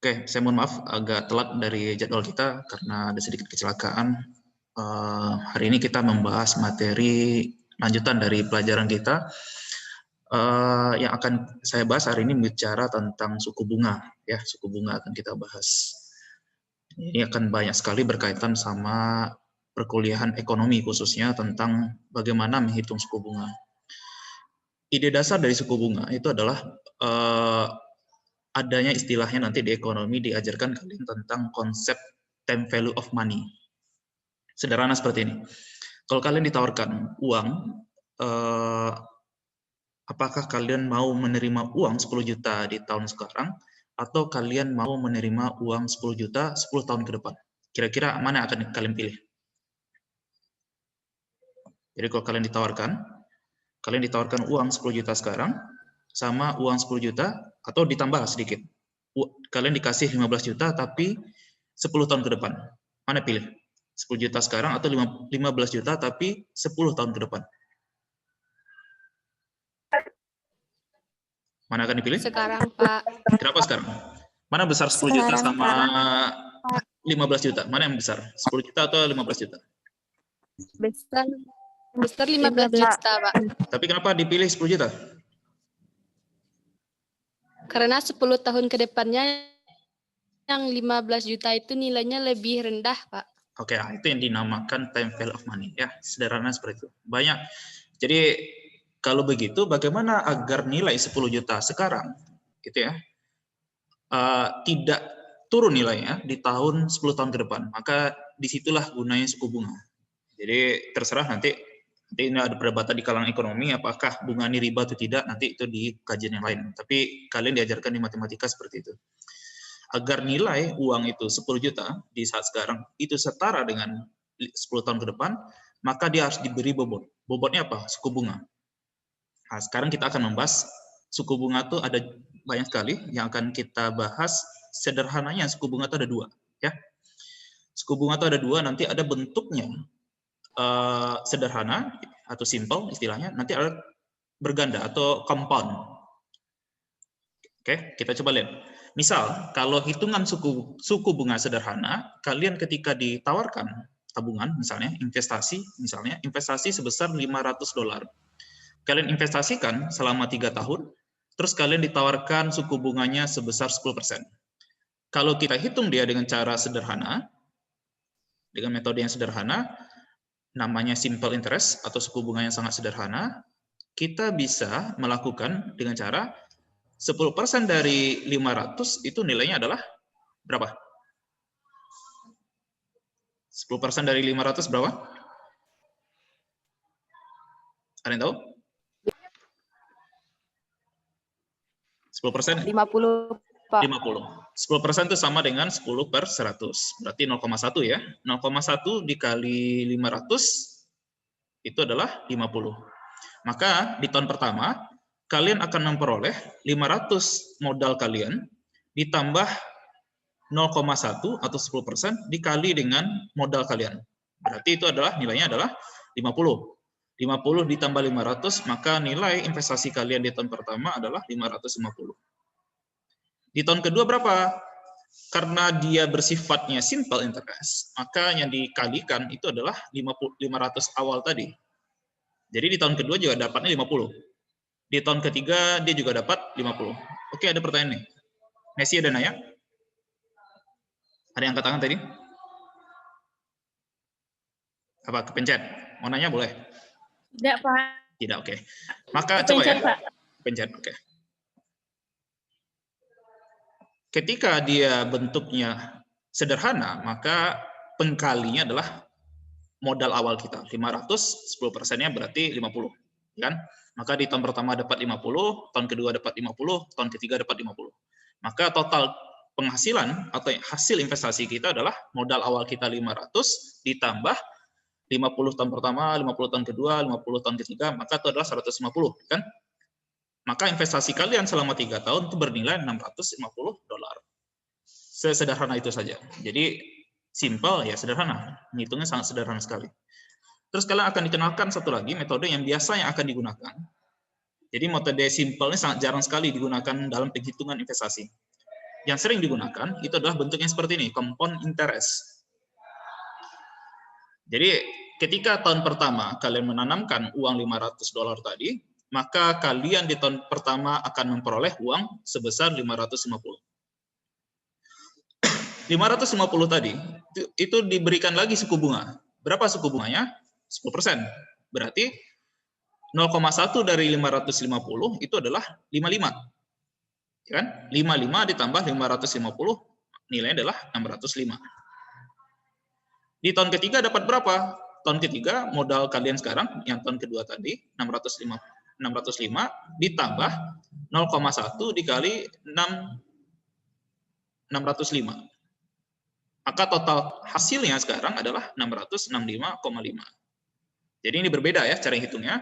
Oke, saya mohon maaf agak telat dari jadwal kita karena ada sedikit kecelakaan. Hari ini kita membahas materi lanjutan dari pelajaran kita. Yang akan saya bahas hari ini bicara tentang suku bunga. Ya, suku bunga akan kita bahas. Ini akan banyak sekali berkaitan sama perkuliahan ekonomi khususnya tentang bagaimana menghitung suku bunga. Ide dasar dari suku bunga itu adalah adanya istilahnya nanti di ekonomi diajarkan kalian tentang konsep time value of money. Sederhana seperti ini. Kalau kalian ditawarkan uang, apakah kalian mau menerima uang 10 juta di tahun sekarang, atau kalian mau menerima uang 10 juta 10 tahun ke depan? Kira-kira mana akan kalian pilih? Jadi kalau kalian ditawarkan uang 10 juta sekarang, sama uang 10 juta, atau ditambah sedikit. Kalian dikasih 15 juta, tapi 10 tahun ke depan. Mana pilih? 10 juta sekarang atau 15 juta, tapi 10 tahun ke depan? Mana akan dipilih? Sekarang, Pak. Kenapa sekarang? Mana besar 10 juta sama 15 juta? Mana yang besar? 10 juta atau 15 juta? Besar 15 juta, Pak. Tapi kenapa dipilih 10 juta? Karena 10 tahun ke depannya yang 15 juta itu nilainya lebih rendah, Pak. Oke, itu yang dinamakan time value of money. Ya, sederhana seperti itu. Banyak. Jadi, kalau begitu, bagaimana agar nilai 10 juta sekarang, gitu ya, tidak turun nilainya di tahun 10 tahun ke depan? Maka disitulah gunanya suku bunga. Jadi, terserah nanti ini ada perdebatan di kalangan ekonomi, apakah bunga ini riba atau tidak, nanti itu di kajian yang lain. Tapi kalian diajarkan di matematika seperti itu. Agar nilai uang itu 10 juta di saat sekarang, itu setara dengan 10 tahun ke depan, maka dia harus diberi bobot. Bobotnya apa? Suku bunga. Nah, sekarang kita akan membahas suku bunga itu ada banyak sekali, yang akan kita bahas sederhananya suku bunga itu ada dua. Ya. Suku bunga itu ada dua, nanti ada bentuknya sederhana atau simple istilahnya, nanti ada berganda atau compound. Oke, kita coba lihat. Misal, kalau hitungan suku bunga sederhana, kalian ketika ditawarkan tabungan, misalnya investasi sebesar $500. Kalian investasikan selama 3 tahun, terus kalian ditawarkan suku bunganya sebesar 10%. Kalau kita hitung dia dengan cara sederhana, dengan metode yang sederhana, namanya simple interest atau suku bunga yang sangat sederhana, kita bisa melakukan dengan cara 10% dari 500 itu nilainya adalah berapa? 10% dari 500 berapa? Ada yang tahu? 10%? 50, Pak. 50. 10% itu sama dengan 10 per 100. Berarti 0,1 ya. 0,1 dikali 500 itu adalah 50. Maka di tahun pertama, kalian akan memperoleh 500 modal kalian ditambah 0,1 atau 10% dikali dengan modal kalian. Berarti itu adalah nilainya adalah 50. 50 ditambah 500, maka nilai investasi kalian di tahun pertama adalah 550. Di tahun kedua berapa? Karena dia bersifatnya simple interest, maka yang dikalikan itu adalah 500 awal tadi. Jadi di tahun kedua juga dapatnya 50. Di tahun ketiga dia juga dapat 50. Oke, ada pertanyaan nih. Messi ada nanya? Ada yang angkat tangan tadi? Apa kepencet? Mau nanya boleh? Tidak, Pak. Tidak, oke. Maka Kepencet, coba ya. Pak. Pencet, oke. Ketika dia bentuknya sederhana, maka pengkalinya adalah modal awal kita. 500, 10%-nya berarti 50. Kan? Maka di tahun pertama dapat 50, tahun kedua dapat 50, tahun ketiga dapat 50. Maka total penghasilan atau hasil investasi kita adalah modal awal kita 500 ditambah 50 tahun pertama, 50 tahun kedua, 50 tahun ketiga, maka itu adalah 150, kan? Maka investasi kalian selama 3 tahun itu bernilai $650. Sesederhana itu saja. Jadi simple ya sederhana. Ngitungnya sangat sederhana sekali. Terus kalian akan dikenalkan satu lagi metode yang biasa yang akan digunakan. Jadi metode simple ini sangat jarang sekali digunakan dalam penghitungan investasi. yang sering digunakan itu adalah bentuknya seperti ini, compound interest. Jadi ketika tahun pertama kalian menanamkan uang $500 tadi, maka kalian di tahun pertama akan memperoleh uang sebesar 550. 550 tadi itu diberikan lagi suku bunga. Berapa suku bunganya? 10%. Berarti 0,1 dari 550 itu adalah 55. Kan? 55 ditambah 550 nilainya adalah 605. Di tahun ketiga dapat berapa? Tahun ketiga modal kalian sekarang yang tahun kedua tadi 605 ditambah 0,1 dikali 605. Maka total hasilnya sekarang adalah 665,5. Jadi ini berbeda ya cara hitungnya.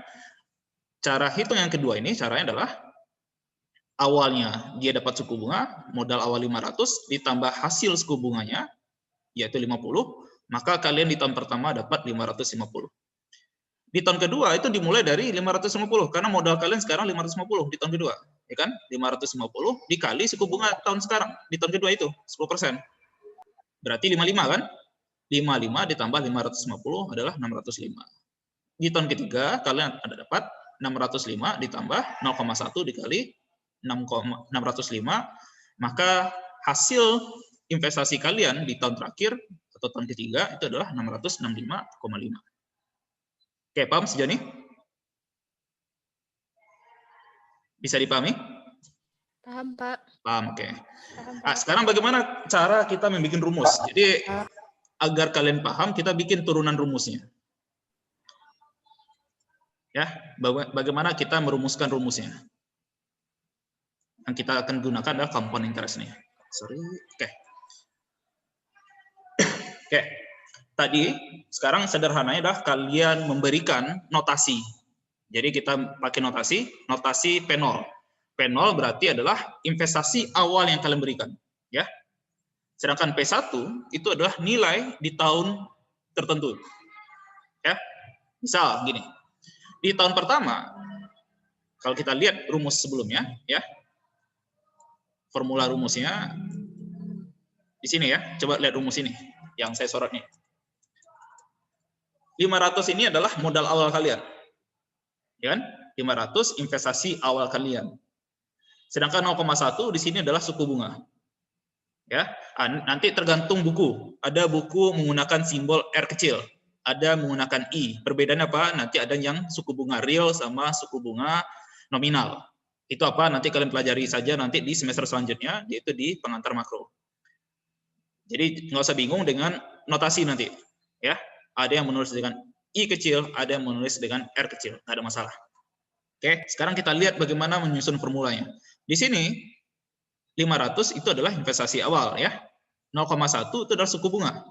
Cara hitung yang kedua ini caranya adalah awalnya dia dapat suku bunga, modal awal 500 ditambah hasil suku bunganya yaitu 50, maka kalian di tahun pertama dapat 550. Di tahun kedua itu dimulai dari 550 karena modal kalian sekarang 550 di tahun kedua, ya kan? 550 dikali suku bunga tahun sekarang di tahun kedua itu 10%. Berarti 55 kan? 55 ditambah 550 adalah 605. Di tahun ketiga kalian ada dapat 605 ditambah 0,1 dikali 605, maka hasil investasi kalian di tahun terakhir atau tahun ketiga itu adalah 665,5. Oke, paham sejauh ini? Bisa dipahami? Paham, Pak. Paham, oke. Nah, sekarang bagaimana cara kita membuat rumus? Jadi agar kalian paham, kita bikin turunan rumusnya. Ya, bagaimana kita merumuskan rumusnya? Yang kita akan gunakan adalah compound interest nih. Sorry, oke. Oke, tadi sekarang sederhananya adalah kalian memberikan notasi. Jadi kita pakai notasi P0. P0 berarti adalah investasi awal yang kalian berikan, ya. Sedangkan P1 itu adalah nilai di tahun tertentu. Ya. Misal gini. Di tahun pertama kalau kita lihat rumus sebelumnya, ya. Formula rumusnya di sini ya. Coba lihat rumus ini yang saya sorot nih. 500 ini adalah modal awal kalian. Ya kan? 500 investasi awal kalian. Sedangkan 0,1 di sini adalah suku bunga. Ya, nanti tergantung buku. Ada buku menggunakan simbol R kecil, ada menggunakan I. Perbedaannya apa? Nanti ada yang suku bunga real sama suku bunga nominal. Itu apa? Nanti kalian pelajari saja nanti di semester selanjutnya, yaitu di pengantar makro. Jadi nggak usah bingung dengan notasi nanti. Ya, ada yang menulis dengan I kecil, ada yang menulis dengan R kecil, nggak ada masalah. Oke, sekarang kita lihat bagaimana menyusun formulanya. Di sini 500 itu adalah investasi awal ya. 0,1 itu adalah suku bunga.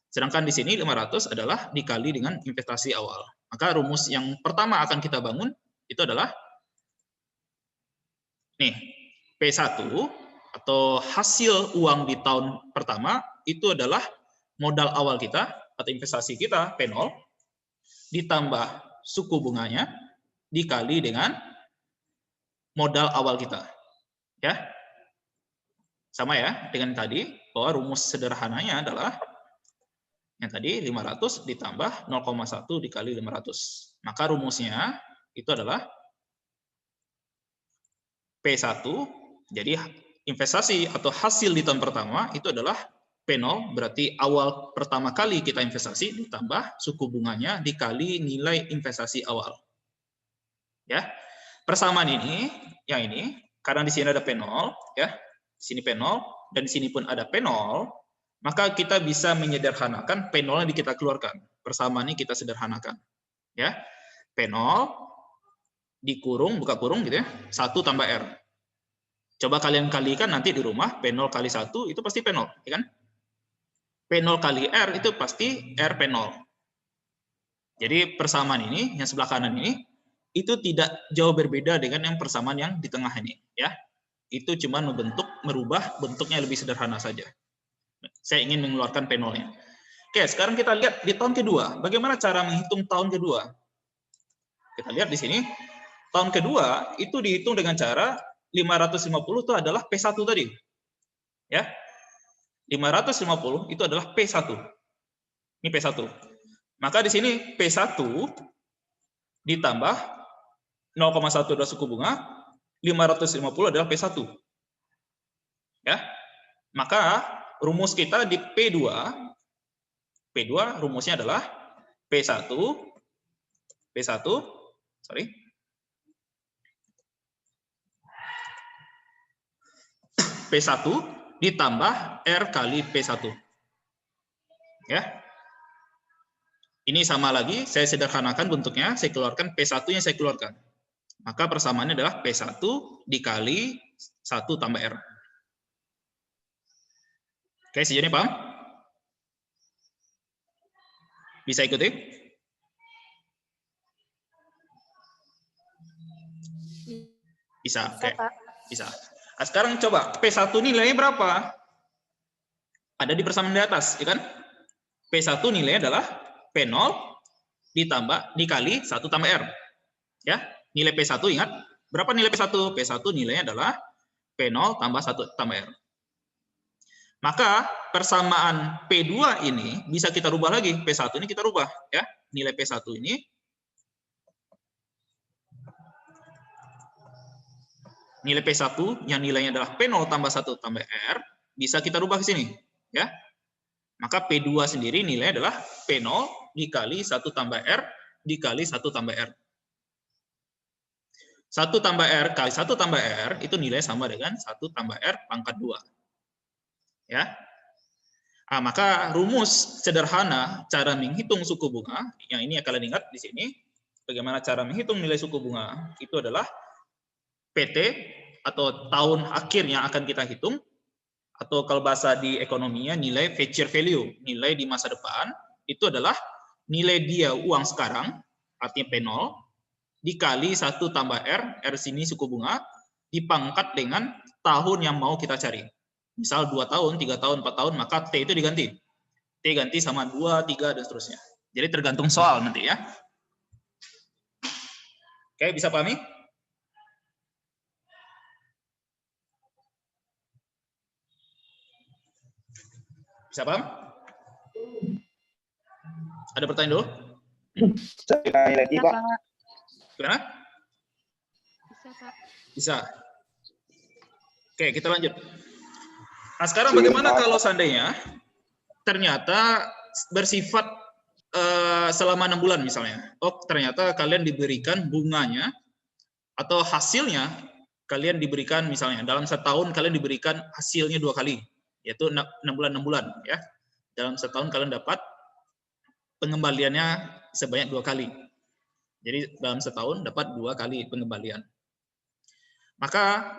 Sedangkan di sini 500 adalah dikali dengan investasi awal. Maka rumus yang pertama akan kita bangun itu adalah nih, P1 atau hasil uang di tahun pertama itu adalah modal awal kita atau investasi kita P0 ditambah suku bunganya dikali dengan modal awal kita. Ya, sama ya dengan tadi, bahwa rumus sederhananya adalah yang tadi 500 ditambah 0,1 dikali 500. Maka rumusnya itu adalah P1, jadi investasi atau hasil di tahun pertama itu adalah P0, berarti awal pertama kali kita investasi ditambah suku bunganya dikali nilai investasi awal. Ya, persamaan ini, yang ini, karena di sini ada P0, ya, di sini P0 dan di sini pun ada P0, maka kita bisa menyederhanakan P0 yang kita keluarkan. Persamaan ini kita sederhanakan. Ya, P0 dikurung, buka kurung gitu ya, 1 tambah R. Coba kalian kalikan nanti di rumah, P0 kali 1 itu pasti P0, ya kan? P0 kali R itu pasti R P0. Jadi persamaan ini, yang sebelah kanan ini, itu tidak jauh berbeda dengan yang persamaan yang di tengah ini, ya. Itu cuma merubah bentuknya lebih sederhana saja. Saya ingin mengeluarkan P0-nya. Oke, sekarang kita lihat di tahun kedua. Bagaimana cara menghitung tahun kedua? Kita lihat di sini. Tahun kedua itu dihitung dengan cara 550 itu adalah P1 tadi. Ya. 550 itu adalah P1. Ini P1. Maka di sini P1 ditambah 0,1 adalah suku bunga, 550 adalah P1. Ya. Maka rumus kita di P2 rumusnya adalah P1 ditambah R kali P1. Ya. Ini sama lagi, saya sederhanakan bentuknya, saya keluarkan P1 yang saya keluarkan. Maka persamaannya adalah P1 dikali 1 tambah R. Oke, sejauh ini paham? Bisa ikuti? Bisa, oke. Bisa. Nah, sekarang coba, P1 nilainya berapa? Ada di persamaan di atas, ya kan? P1 nilainya adalah P0 dikali 1 tambah R. Ya, nilai P1 ingat, berapa nilai P1? P1 nilainya adalah P0 tambah 1 tambah R. Maka persamaan P2 ini bisa kita rubah lagi. P1 ini kita rubah, ya. Nilai P1 ini nilai P1 yang nilainya adalah P0 tambah 1 tambah R bisa kita rubah ke sini, ya. Maka P2 sendiri nilai adalah P0 dikali 1 tambah R dikali 1 tambah R. 1 tambah R kali 1 tambah R itu nilai sama dengan 1 tambah R pangkat 2. Ya. Nah, maka rumus sederhana cara menghitung suku bunga, yang ini kalian ingat di sini, bagaimana cara menghitung nilai suku bunga, itu adalah PT atau tahun akhir yang akan kita hitung, atau kalau bahasa di ekonominya nilai future value, nilai di masa depan, itu adalah nilai dia uang sekarang, artinya P0, dikali 1 tambah R sini suku bunga, dipangkat dengan tahun yang mau kita cari. Misal 2 tahun, 3 tahun, 4 tahun, maka T itu diganti. T ganti sama 2, 3, dan seterusnya. Jadi tergantung soal nanti ya. Oke, bisa pahami? Bisa paham? Ada pertanyaan dulu? Sekali lagi, Pak. Gimana? Bisa, Pak. Bisa. Oke, kita lanjut. Nah, sekarang bagaimana kalau seandainya ternyata bersifat selama 6 bulan misalnya. Oh, ternyata kalian diberikan bunganya atau hasilnya kalian diberikan misalnya dalam setahun kalian diberikan hasilnya 2 kali, yaitu 6 bulan ya. Dalam setahun kalian dapat pengembaliannya sebanyak 2 kali. Jadi dalam setahun dapat 2 kali pengembalian. Maka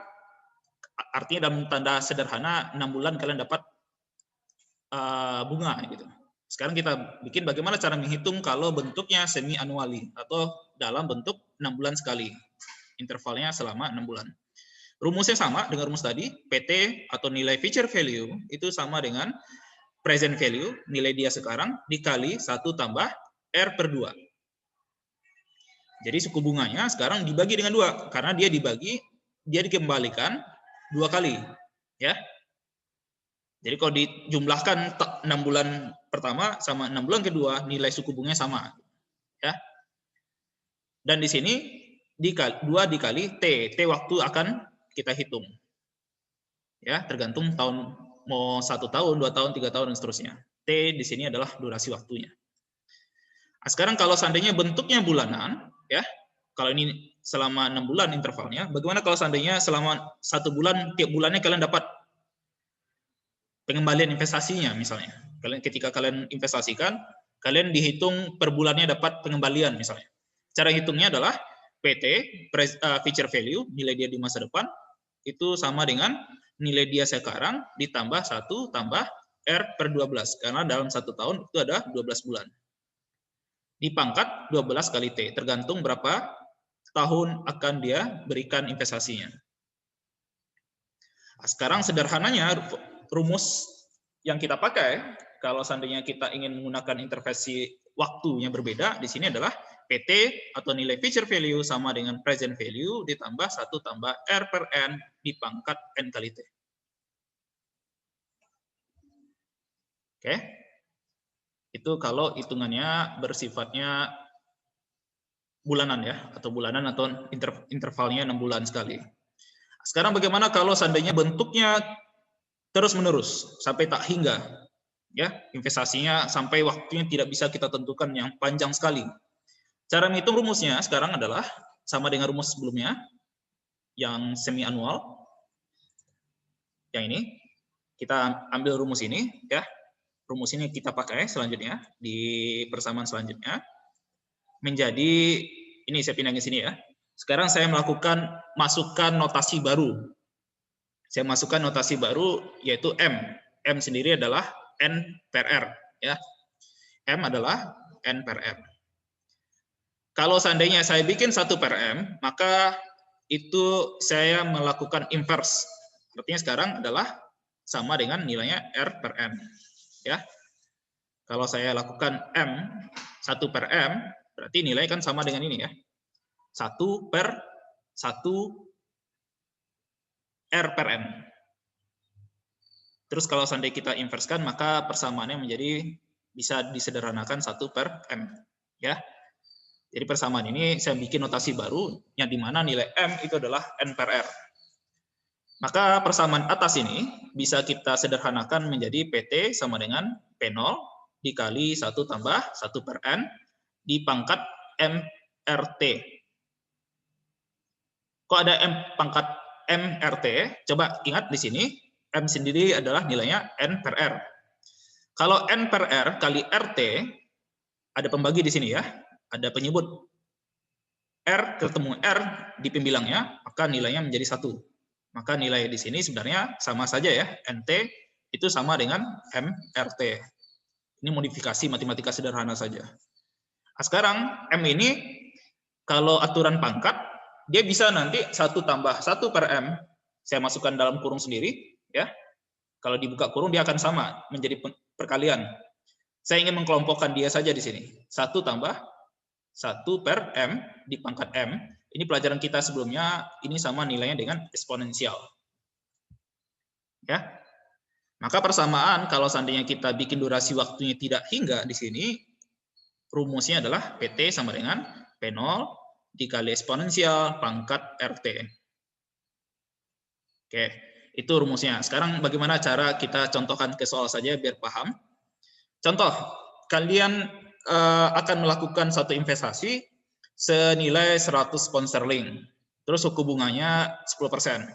artinya dalam tanda sederhana 6 bulan kalian dapat bunga gitu. Sekarang kita bikin bagaimana cara menghitung kalau bentuknya semi anuali atau dalam bentuk 6 bulan sekali. Intervalnya selama 6 bulan. Rumusnya sama dengan rumus tadi, PT atau nilai future value itu sama dengan present value, nilai dia sekarang dikali 1 tambah R per 2. Jadi suku bunganya sekarang dibagi dengan 2 karena dia dikembalikan 2 kali, ya. Jadi kalau dijumlahkan 6 bulan pertama sama 6 bulan kedua, nilai suku bunganya sama. Ya. Dan di sini 2 dikali T. T waktu akan kita hitung. Ya, tergantung tahun, mau 1 tahun, 2 tahun, 3 tahun, dan seterusnya. T di sini adalah durasi waktunya. Nah, sekarang kalau seandainya bentuknya bulanan, ya, kalau ini selama 6 bulan intervalnya, bagaimana kalau seandainya selama 1 bulan, tiap bulannya kalian dapat pengembalian investasinya misalnya. Ketika kalian investasikan, kalian dihitung per bulannya dapat pengembalian misalnya. Cara hitungnya adalah PT, future value, nilai dia di masa depan, itu sama dengan nilai dia sekarang ditambah 1 tambah R per 12. Karena dalam 1 tahun itu ada 12 bulan. Dipangkat 12 kali T, tergantung berapa tahun akan dia berikan investasinya. Nah, sekarang sederhananya, rumus yang kita pakai kalau seandainya kita ingin menggunakan intervensi waktu yang berbeda di sini adalah PT atau nilai future value sama dengan present value ditambah 1 tambah R per N dipangkat N kali T. Oke. Itu kalau hitungannya bersifatnya bulanan ya, atau intervalnya 6 bulan sekali. Sekarang bagaimana kalau seandainya bentuknya terus-menerus sampai tak hingga, ya, investasinya sampai waktunya tidak bisa kita tentukan yang panjang sekali. Cara menghitung rumusnya sekarang adalah sama dengan rumus sebelumnya, yang semi annual. Yang ini kita ambil rumus ini, ya. Rumus ini kita pakai selanjutnya di persamaan selanjutnya menjadi ini, saya pindah ke sini ya. Sekarang saya masukkan notasi baru. Saya masukkan notasi baru yaitu M. M sendiri adalah N per R ya. M adalah N per R. Kalau seandainya saya bikin 1 per M, maka itu saya melakukan inverse. Artinya sekarang adalah sama dengan nilainya R per M. Ya. Kalau saya lakukan M 1 per M, berarti nilai kan sama dengan ini ya. 1 per 1 R per M. Terus kalau seandainya kita inverskan, maka persamaannya menjadi bisa disederhanakan 1 per M. Ya. Jadi persamaan ini saya bikin notasi baru, yang dimana nilai M itu adalah N per R. Maka persamaan atas ini bisa kita sederhanakan menjadi PT sama dengan P0 dikali 1 tambah 1 per N di pangkat MRT. Kok ada M pangkat MRT? Coba ingat di sini, M sendiri adalah nilainya N per R. Kalau N per R kali RT, ada pembagi di sini ya, ada penyebut. R ketemu R di pembilangnya, maka nilainya menjadi 1. Maka nilai di sini sebenarnya sama saja ya, NT itu sama dengan MRT. Ini modifikasi matematika sederhana saja. Nah, sekarang M ini kalau aturan pangkat, dia bisa nanti 1 tambah 1 per M, saya masukkan dalam kurung sendiri, ya. Kalau dibuka kurung dia akan sama, menjadi perkalian. Saya ingin mengkelompokkan dia saja di sini. 1 tambah 1 per M di pangkat M. Ini pelajaran kita sebelumnya, ini sama nilainya dengan eksponensial. Ya. Maka persamaan kalau seandainya kita bikin durasi waktunya tidak hingga di sini, rumusnya adalah PT sama dengan P0 dikali eksponensial pangkat RT. Oke, itu rumusnya. Sekarang bagaimana cara kita contohkan ke soal saja biar paham. Contoh, kalian akan melakukan satu investasi senilai 100 pound sterling. Terus suku bunganya 10%.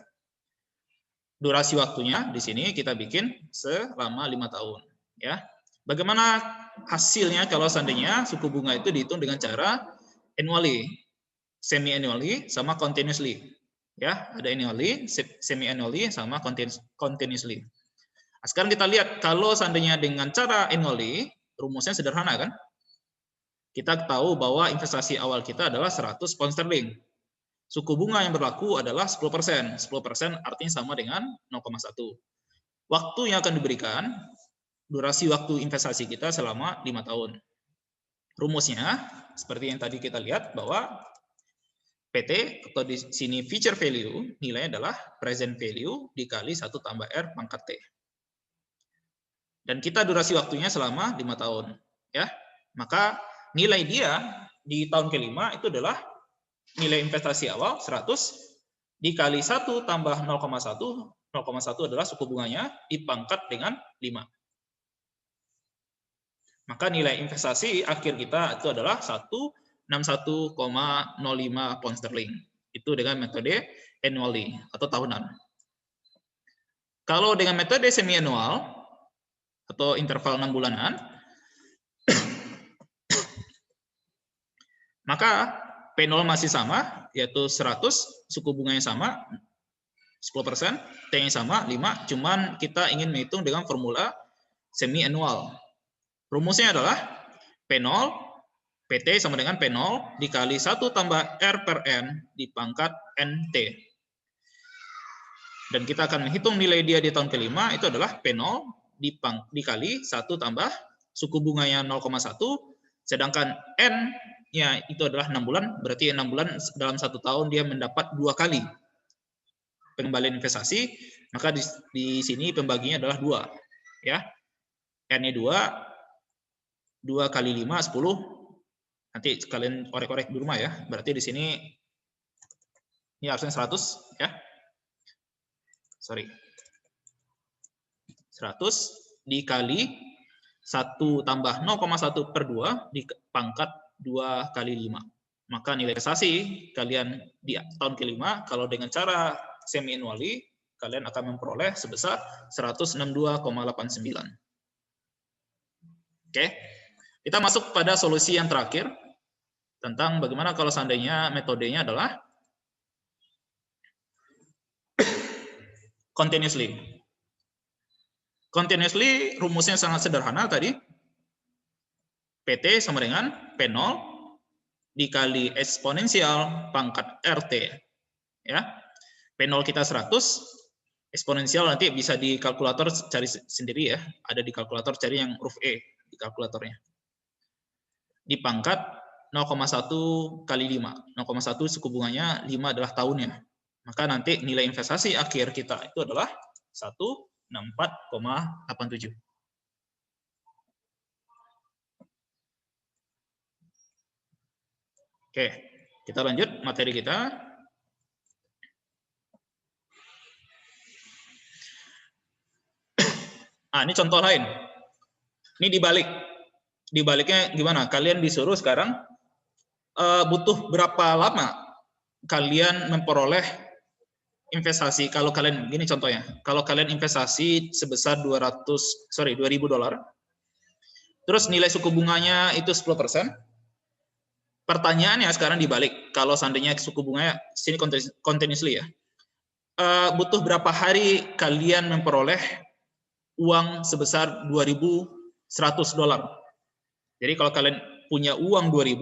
Durasi waktunya di sini kita bikin selama 5 tahun, ya. Bagaimana hasilnya kalau seandainya suku bunga itu dihitung dengan cara annually, semi annually sama continuously. Ya, ada annually, semi annually sama continuously. Nah, sekarang kita lihat kalau seandainya dengan cara annually, rumusnya sederhana kan? Kita tahu bahwa investasi awal kita adalah 100 pound sterling. Suku bunga yang berlaku adalah 10%. 10% artinya sama dengan 0,1. Waktu yang akan diberikan, durasi waktu investasi kita selama 5 tahun. Rumusnya, seperti yang tadi kita lihat, bahwa PT, atau di sini future value, nilainya adalah present value dikali 1 tambah R pangkat T. Dan kita durasi waktunya selama 5 tahun. Ya, maka nilai dia di tahun kelima itu adalah nilai investasi awal 100 dikali 1 tambah 0,1. 0,1 adalah suku bunganya dipangkat dengan 5. Maka nilai investasi akhir kita itu adalah 161,05 pound sterling. Itu dengan metode annually atau tahunan. Kalau dengan metode semi annual atau interval 6 bulanan, maka P0 masih sama, yaitu 100, suku bunganya sama, 10%, T-nya sama, 5, cuman kita ingin menghitung dengan formula semi annual. Rumusnya adalah P0, PT sama dengan P0 dikali 1 tambah R per N di pangkat NT. Dan kita akan menghitung nilai dia di tahun kelima, itu adalah P0 dikali 1 tambah suku bunganya 0,1, sedangkan N-nya itu adalah 6 bulan, berarti 6 bulan dalam 1 tahun dia mendapat 2 kali pengembalian investasi, maka di sini pembaginya adalah 2. Ya. N-nya 2 kali 5, 10. Nanti kalian korek-korek di rumah ya. Berarti di sini ini harusnya 100 ya. Sorry. 100 dikali 1 tambah 0,1 per 2 di pangkat 2 kali 5. Maka nilai investasi kalian di tahun ke-5 kalau dengan cara semi annually kalian akan memperoleh sebesar 162,89. Oke. Kita masuk pada solusi yang terakhir tentang bagaimana kalau seandainya metodenya adalah continuously. Continuously rumusnya sangat sederhana tadi. PT sama dengan P0 dikali eksponensial pangkat RT. Ya. P0 kita 100, eksponensial nanti bisa di kalkulator cari sendiri ya. Ada di kalkulator cari yang huruf E di kalkulatornya. Di pangkat 0,1 kali 5. 0,1 suku bunganya, 5 adalah tahunnya. Maka nanti nilai investasi akhir kita itu adalah 164,87. Oke, kita lanjut materi kita. Ini contoh lain. Ini dibalik. Dibaliknya gimana? Kalian disuruh sekarang butuh berapa lama kalian memperoleh investasi. Kalau kalian gini contohnya, kalau kalian investasi sebesar $2.000, terus nilai suku bunganya itu 10%. Pertanyaannya sekarang dibalik. Kalau seandainya suku bunganya sini continuously ya, butuh berapa hari kalian memperoleh uang sebesar $2.100. Jadi kalau kalian punya uang 2.000,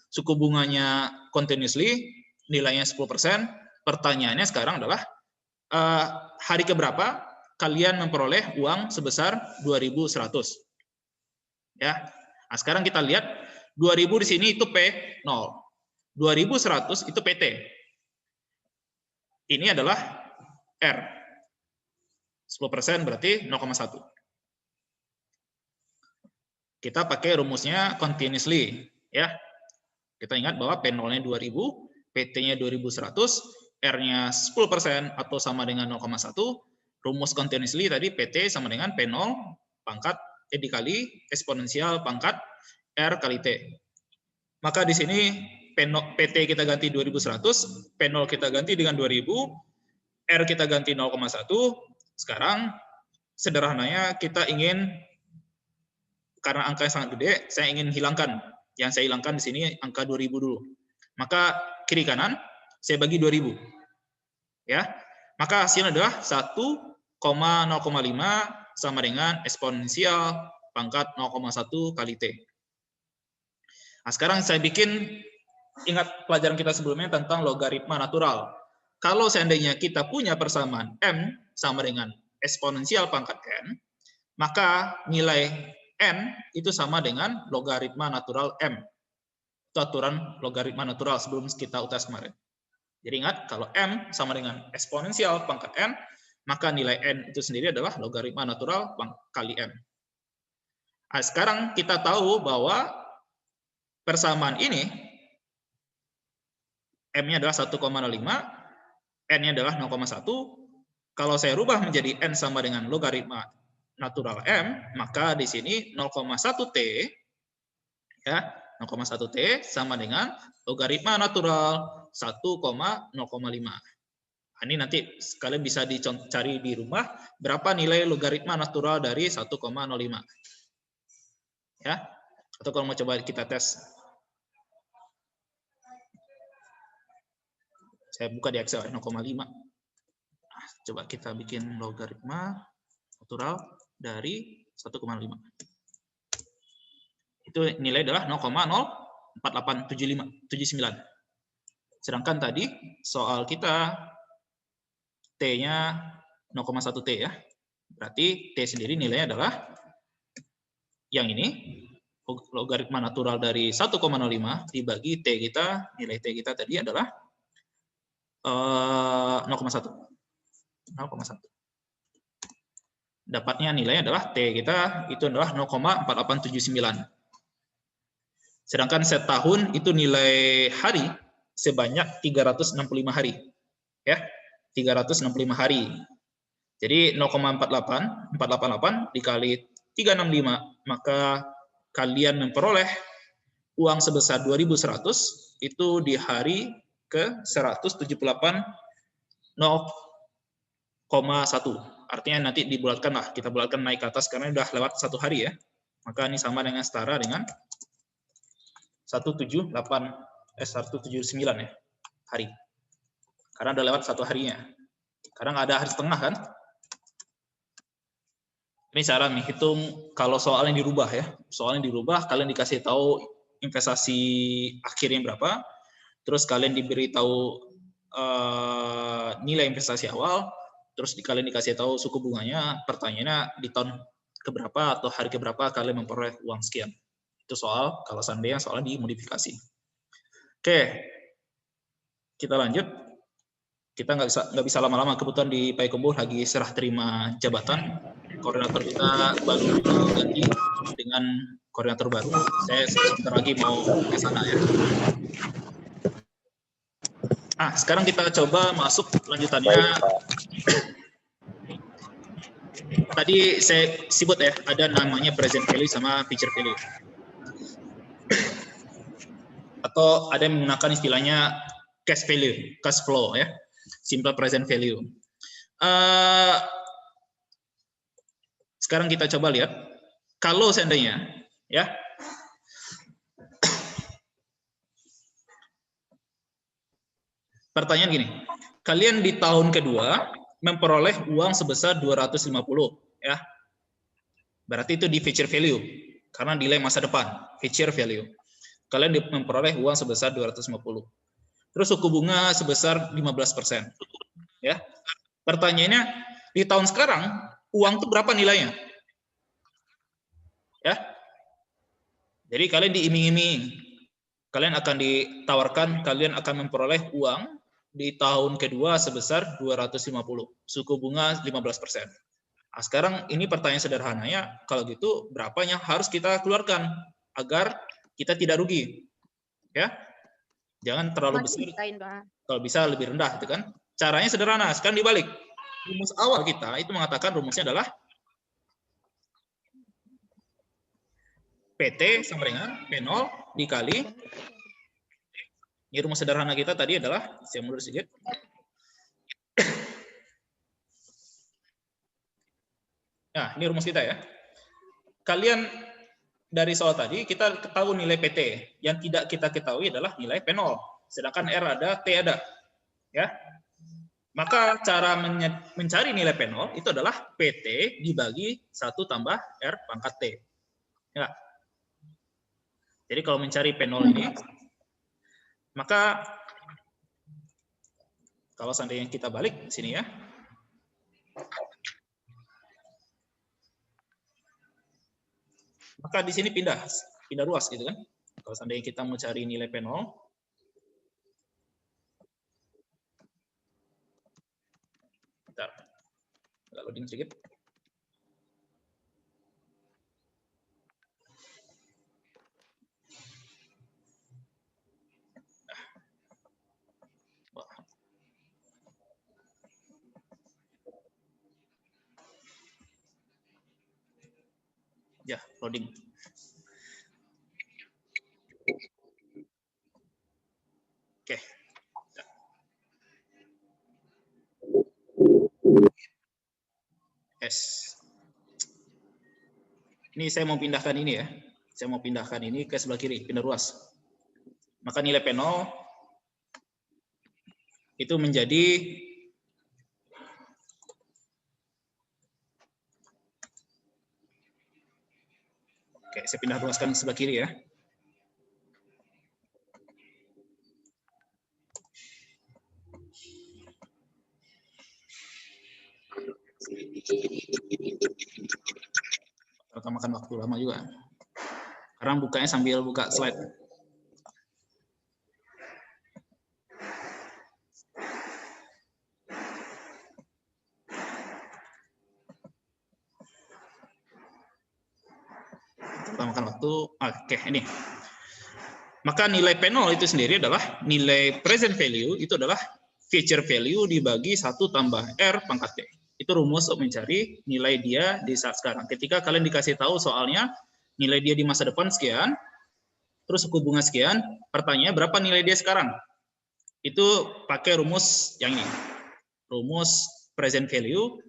suku bunganya continuously, nilainya 10%, pertanyaannya sekarang adalah hari keberapa kalian memperoleh uang sebesar 2.100. Ya. Nah, sekarang kita lihat 2.000 di sini itu P0. 2.100 itu PT. Ini adalah R. 10% berarti 0,1. Kita pakai rumusnya continuously ya. Kita ingat bahwa P0-nya 2.000, PT-nya 2.100, R-nya 10% atau sama dengan 0,1. Rumus continuously tadi PT sama dengan P0 pangkat dikali eksponensial pangkat R kali T. Maka di sini PT kita ganti 2.100, P0 kita ganti dengan 2.000, R kita ganti 0,1. Sekarang sederhananya kita ingin, karena angka yang sangat gede, saya ingin hilangkan. Yang saya hilangkan di sini angka 2.000 dulu. Maka kiri kanan saya bagi 2.000. Ya. Maka hasilnya adalah 1,05 sama dengan eksponensial pangkat 0,1 kali T. Nah, sekarang saya bikin, ingat pelajaran kita sebelumnya tentang logaritma natural. Kalau seandainya kita punya persamaan M sama dengan eksponensial pangkat N, maka nilai N itu sama dengan logaritma natural M. Itu aturan logaritma natural sebelum kita UTS kemarin. Jadi ingat, kalau M sama dengan eksponensial pangkat N, maka nilai N itu sendiri adalah logaritma natural kali M. Nah, sekarang kita tahu bahwa persamaan ini, M-nya adalah 1,05, N-nya adalah 0,1. Kalau saya rubah menjadi N sama dengan logaritma natural M, maka di sini 0,1T, ya, 0,1T sama dengan logaritma natural 1,05. Ini nanti kalian bisa dicari di rumah berapa nilai logaritma natural dari 1,05. Ya. Atau kalau mau coba kita tes. Saya buka di Excel 0,5. Coba kita bikin logaritma natural dari 1,5. Itu nilai adalah 0,04879. Sedangkan tadi soal kita T-nya 0,1T ya. Berarti T sendiri nilainya adalah yang ini, logaritma natural dari 1,05 dibagi T kita, nilai T kita tadi adalah 0,1. dapatnya nilainya adalah T kita itu adalah 0,4879. Sedangkan setahun itu nilai hari sebanyak 365 hari. Ya, 365 hari. Jadi 0,488 dikali 365, maka kalian memperoleh uang sebesar 2.100 itu di hari ke 178,0,1. Artinya nanti dibulatkan lah, kita bulatkan naik ke atas karena sudah lewat 1 hari ya. Maka ini sama dengan setara dengan 179 ya, hari. Karena udah lewat 1 harinya. Karena nggak ada hari setengah kan? Ini cara menghitung kalau soalnya dirubah ya. Soalnya dirubah, kalian dikasih tahu investasi akhirnya berapa, terus kalian diberi tahu nilai investasi awal, terus kalian dikasih tahu suku bunganya, pertanyaannya di tahun keberapa atau hari keberapa kalian memperoleh uang sekian. Itu soal kalau seandainya soalnya dimodifikasi. Oke, kita lanjut. Kita nggak bisa lama-lama, kebetulan di Payakumbuh lagi serah terima jabatan. Koordinator kita baru ganti dengan koordinator baru. Saya sebentar lagi mau ke sana ya. Nah, sekarang kita coba masuk lanjutannya. Tadi saya sebut ya, ada namanya present value sama future value. Atau ada yang menggunakan istilahnya cash value, cash flow ya. Simple present value. Sekarang kita coba lihat, kalau seandainya, ya, pertanyaan gini, kalian di tahun kedua memperoleh uang sebesar 250, ya, berarti itu di future value, karena nilai masa depan, future value. Kalian memperoleh uang sebesar 250. Terus suku bunga sebesar 15%. Ya. Pertanyaannya, di tahun sekarang, uang itu berapa nilainya? Ya. Jadi kalian diiming-iming. Kalian akan ditawarkan, kalian akan memperoleh uang di tahun kedua sebesar 250. Suku bunga 15%. Nah, sekarang ini pertanyaan sederhananya, kalau gitu berapa yang harus kita keluarkan agar kita tidak rugi? Ya. Jangan terlalu besar. Kalau bisa lebih rendah, itu kan? Caranya sederhana. Sekarang dibalik. Rumus awal kita itu mengatakan rumusnya adalah PT sama dengan P0 dikali. Ini rumus sederhana kita tadi adalah, saya mundur sedikit. Nah, ini rumus kita ya. Kalian dari soal tadi kita ketahui nilai PT. Yang tidak kita ketahui adalah nilai P0. Sedangkan R ada, T ada. Ya. Maka cara mencari nilai P0 itu adalah PT dibagi 1 tambah R pangkat T. Ya. Jadi kalau mencari P0 ini, maka kalau seandainya kita balik sini ya. Maka di sini pindah ruas gitu kan. Kalau seandainya kita mau cari nilai P0, bentar, agak loading sedikit. Ya, loading. Oke. S. Ini saya mau pindahkan ini ya. Saya mau pindahkan ini ke sebelah kiri, pindah ruas. Maka nilai P0 itu menjadi oke, saya pindah ruaskan ke sebelah kiri ya. Atau makan waktu lama juga. Sekarang bukanya sambil buka slide. Kita makan waktu. Oke, ini. Maka nilai P0 itu sendiri adalah nilai present value, itu adalah future value dibagi 1 tambah R pangkat P. Itu rumus untuk mencari nilai dia di saat sekarang. Ketika kalian dikasih tahu soalnya, nilai dia di masa depan sekian, terus suku bunga sekian, pertanyaannya berapa nilai dia sekarang? Itu pakai rumus yang ini. Rumus present value.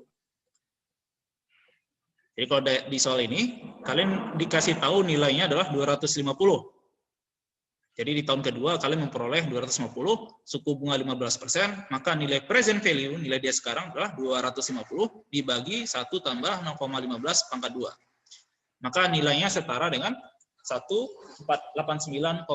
Jadi kalau di soal ini, kalian dikasih tahu nilainya adalah 250. Jadi di tahun kedua kalian memperoleh 250, suku bunga 15%, maka nilai present value, nilai dia sekarang adalah 250 dibagi 1 tambah 0,15 pangkat 2. Maka nilainya setara dengan 1.489,0,4.